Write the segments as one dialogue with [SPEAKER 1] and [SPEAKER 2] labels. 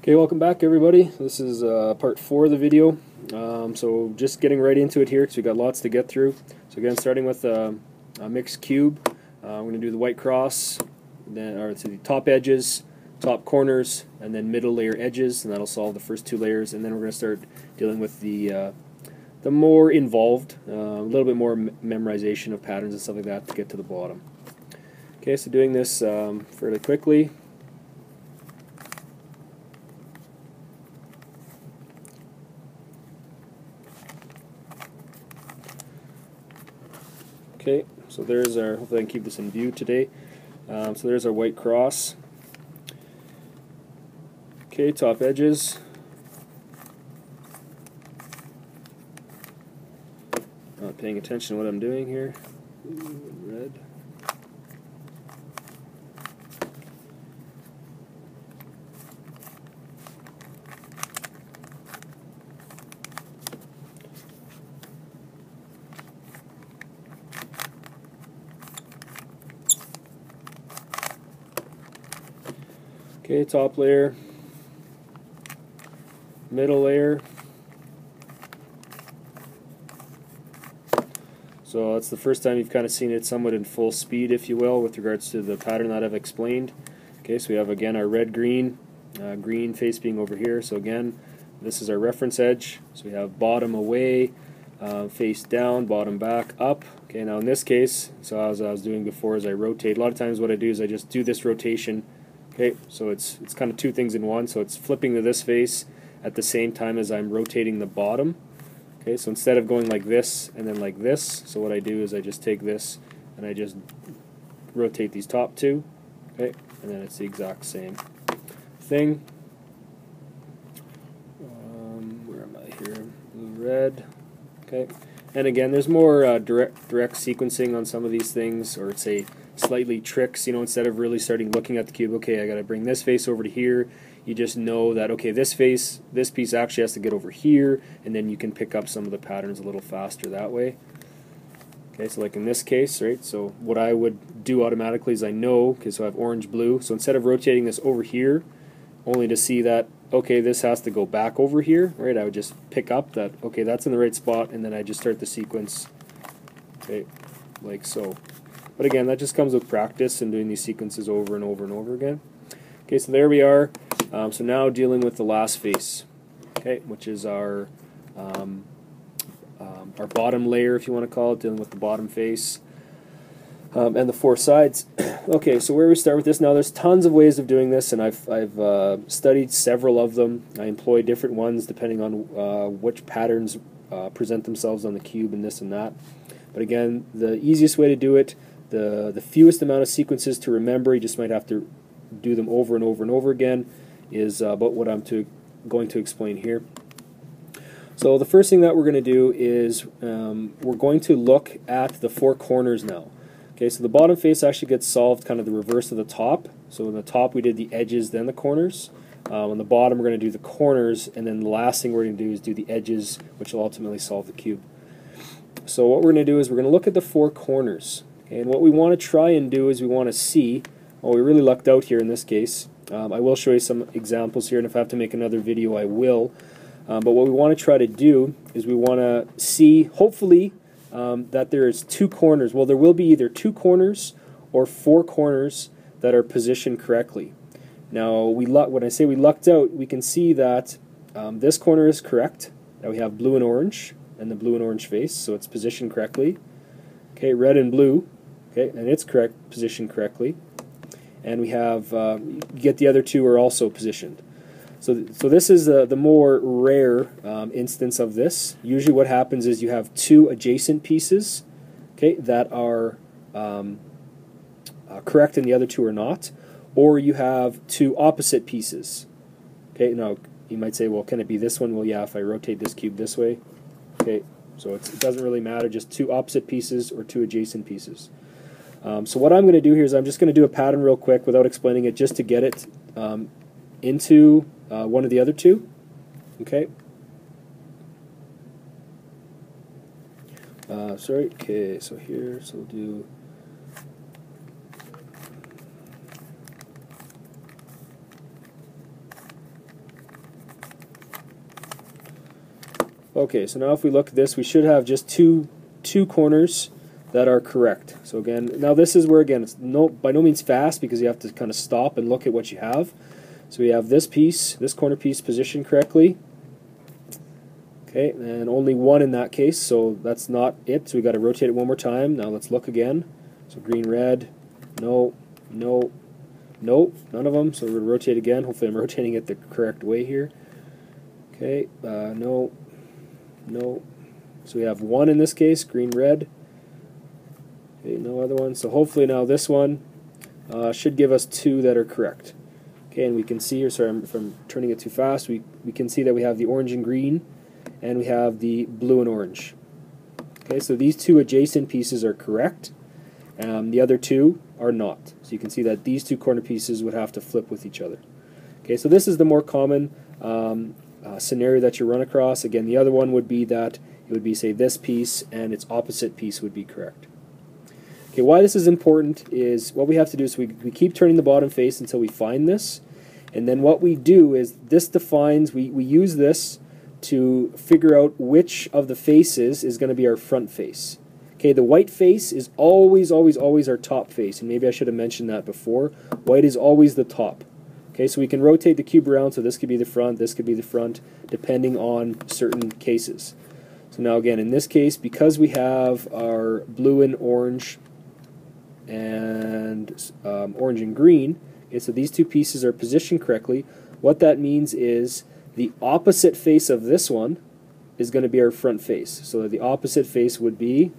[SPEAKER 1] Okay, welcome back everybody. This is part 4 of the video. So just getting right into it here because we've got lots to get through. So again, starting with a mixed cube, we're going to do the white cross, then or to the top edges, top corners, and then middle layer edges, and that'll solve the first two layers. And then we're going to start dealing with the more involved, a little bit more memorization of patterns and stuff like that to get to the bottom. Okay, so doing this fairly quickly. Okay, so there's our, hopefully I can keep this in view today. So there's our white cross. Okay, top edges. Not paying attention to what I'm doing here. Red. Okay, top layer, middle layer. So that's the first time you've kind of seen it somewhat in full speed, if you will, with regards to the pattern that I've explained. Okay, so we have again our red-green, green face being over here. So again, this is our reference edge. So we have bottom away, face down, bottom back, up. Okay, now in this case, so as I was doing before, as I rotate, a lot of times what I do is I just do this rotation. Okay, so it's kind of two things in one. So it's flipping to this face at the same time as I'm rotating the bottom. Okay, so instead of going like this and then like this, so what I do is I just take this and I just rotate these top two. Okay, and then it's the exact same thing. Where am I here? Blue, red. Okay, and again, there's more direct sequencing on some of these things, or say slightly tricks, you know, instead of really starting looking at the cube, okay, I got to bring this face over to here, you just know that, okay, this face, this piece actually has to get over here, and then you can pick up some of the patterns a little faster that way. Okay, so like in this case, right, so what I would do automatically is I know, okay, so I have orange, blue, so instead of rotating this over here, only to see that, okay, this has to go back over here, right, I would just pick up that, okay, that's in the right spot, and then I just start the sequence, okay, like so. But again, that just comes with practice and doing these sequences over and over and over again. Okay, so there we are. So now dealing with the last face, okay, which is our bottom layer, if you want to call it, dealing with the bottom face and the four sides. Okay, so where we start with this now, there's tons of ways of doing this, and I've studied several of them. I employ different ones depending on which patterns present themselves on the cube and this and that. But again, the easiest way to do it, the fewest amount of sequences to remember, you just might have to do them over and over and over again, is about what I'm going to explain here. So the first thing that we're going to do is we're going to look at the four corners now. Okay, so the bottom face actually gets solved kind of the reverse of the top. So in the top we did the edges, then the corners. On the bottom we're going to do the corners, and then the last thing we're going to do is do the edges, which will ultimately solve the cube. So what we're going to do is we're going to look at the four corners. And what we want to try and do is we want to see, well, we really lucked out here in this case. I will show you some examples here, and if I have to make another video, I will. But what we want to try to do is we want to see, hopefully, that there is two corners. Well, there will be either two corners or four corners that are positioned correctly. Now, when I say we lucked out, we can see that this corner is correct. Now we have blue and orange, and the blue and orange face, so it's positioned correctly. Okay, red and blue. Okay, and it's positioned correctly, and we have you get the other two are also positioned. So this is the more rare instance of this. Usually, what happens is you have two adjacent pieces, okay, that are correct, and the other two are not, or you have two opposite pieces. Okay, now you might say, well, can it be this one? Well, yeah, if I rotate this cube this way. Okay, so it doesn't really matter, just two opposite pieces or two adjacent pieces. So what I'm going to do here is I'm just going to do a pattern real quick without explaining it, just to get it into one of the other two. Okay. Okay, so here, so we'll do Okay, so now if we look at this, we should have just two corners that are correct. So again, now this is where, again, it's by no means fast, because you have to kind of stop and look at what you have. So we have this piece, this corner piece positioned correctly. Okay, and only one in that case, so that's not it. So we got to rotate it one more time. Now let's look again. So green, red, no, no, no, none of them. So we're going to rotate again. Hopefully I'm rotating it the correct way here. Okay, no, no. So we have one in this case, green, red. Okay, no other one. So hopefully now this one should give us two that are correct. Okay, and we can see here, sorry if I'm turning it too fast, we can see that we have the orange and green, and we have the blue and orange. Okay, so these two adjacent pieces are correct. The other two are not. So you can see that these two corner pieces would have to flip with each other. Okay, so this is the more common scenario that you run across. Again, the other one would be that it would be, say, this piece and its opposite piece would be correct. Okay, why this is important is what we have to do is we keep turning the bottom face until we find this, and then what we do is this defines, we use this to figure out which of the faces is going to be our front face. Okay, the white face is always, always, always our top face, and maybe I should have mentioned that before. White is always the top. Okay, so we can rotate the cube around, so this could be the front, this could be the front, depending on certain cases. So now again, in this case, because we have our blue and orange and orange and green, okay, so these two pieces are positioned correctly, what that means is the opposite face of this one is going to be our front face. So the opposite face would be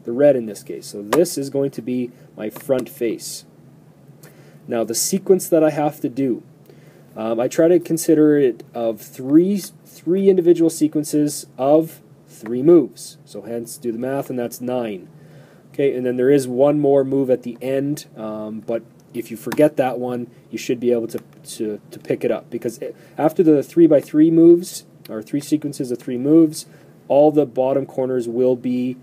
[SPEAKER 1] the red in this case. So this is going to be my front face. Now the sequence that I have to do, I try to consider it of three individual sequences of 3 moves. So hence do the math, and that's 9. Okay, and then there is one more move at the end, but if you forget that one, you should be able to pick it up, because after the 3x3 moves, or 3 sequences of 3 moves, all the bottom corners will be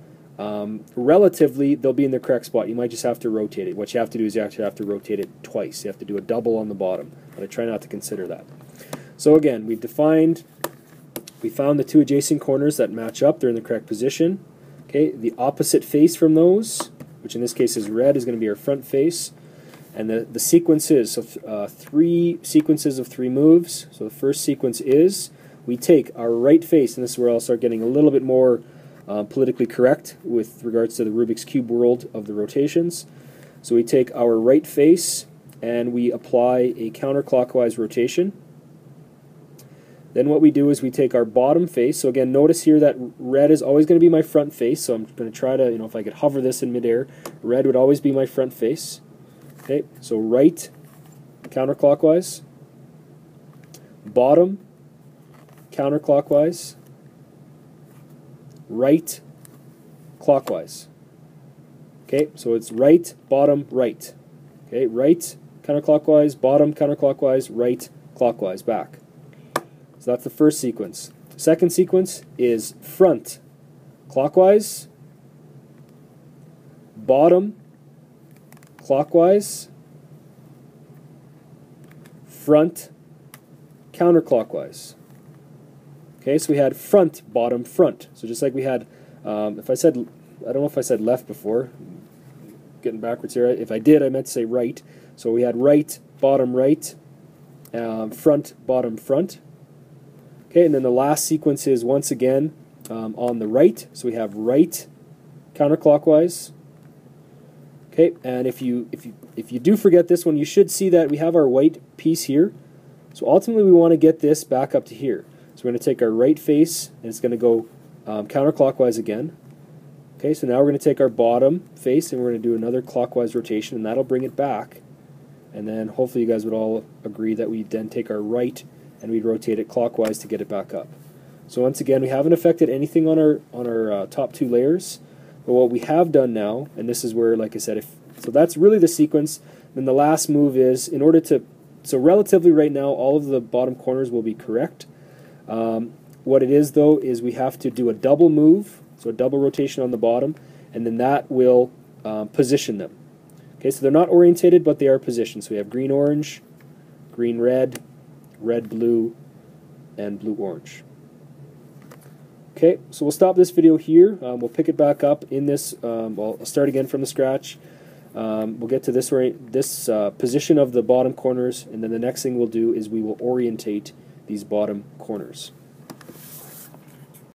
[SPEAKER 1] relatively, they'll be in the correct spot. You might just have to rotate it. What you have to do is you actually have to rotate it twice. You have to do a double on the bottom, but I try not to consider that. So again, we found the 2 adjacent corners that match up. They're in the correct position. Okay, the opposite face from those, which in this case is red, is going to be our front face. And the sequences, so 3 sequences of 3 moves. So the first sequence is we take our right face, and this is where I'll start getting a little bit more politically correct with regards to the Rubik's Cube world of the rotations. So we take our right face and we apply a counterclockwise rotation. Then what we do is we take our bottom face. So again, notice here that red is always going to be my front face. So I'm going to try to, if I could hover this in midair, red would always be my front face. Okay, so right counterclockwise, bottom counterclockwise, right clockwise. Okay, so it's right, bottom, right. Okay, right counterclockwise, bottom counterclockwise, right clockwise, back. So that's the first sequence. Second sequence is front clockwise, bottom clockwise, front counterclockwise. Okay, so we had front, bottom, front. So just like we had, if I said, I don't know if I said left before, getting backwards here. If I did, I meant to say right. So we had right, bottom, right, front, bottom, front. Okay, and then the last sequence is once again on the right. So we have right counterclockwise. Okay, and if you do forget this one, you should see that we have our white piece here. So ultimately we want to get this back up to here. So we're going to take our right face, and it's going to go counterclockwise again. Okay, so now we're going to take our bottom face, and we're going to do another clockwise rotation, and that'll bring it back. And then hopefully you guys would all agree that we then take our right and we'd rotate it clockwise to get it back up. So once again, we haven't affected anything on our top 2 layers. But what we have done now, and this is where, like I said, so that's really the sequence. Then the last move is, in order to, so relatively right now, all of the bottom corners will be correct. What it is, though, is we have to do a double move, so a double rotation on the bottom, and then that will position them. Okay, so they're not orientated, but they are positioned. So we have green-orange, green-red, red-blue, and blue-orange. Okay, so we'll stop this video here. We'll pick it back up in this. Well, I'll start again from the scratch. We'll get to this position of the bottom corners, and then the next thing we'll do is we will orientate these bottom corners.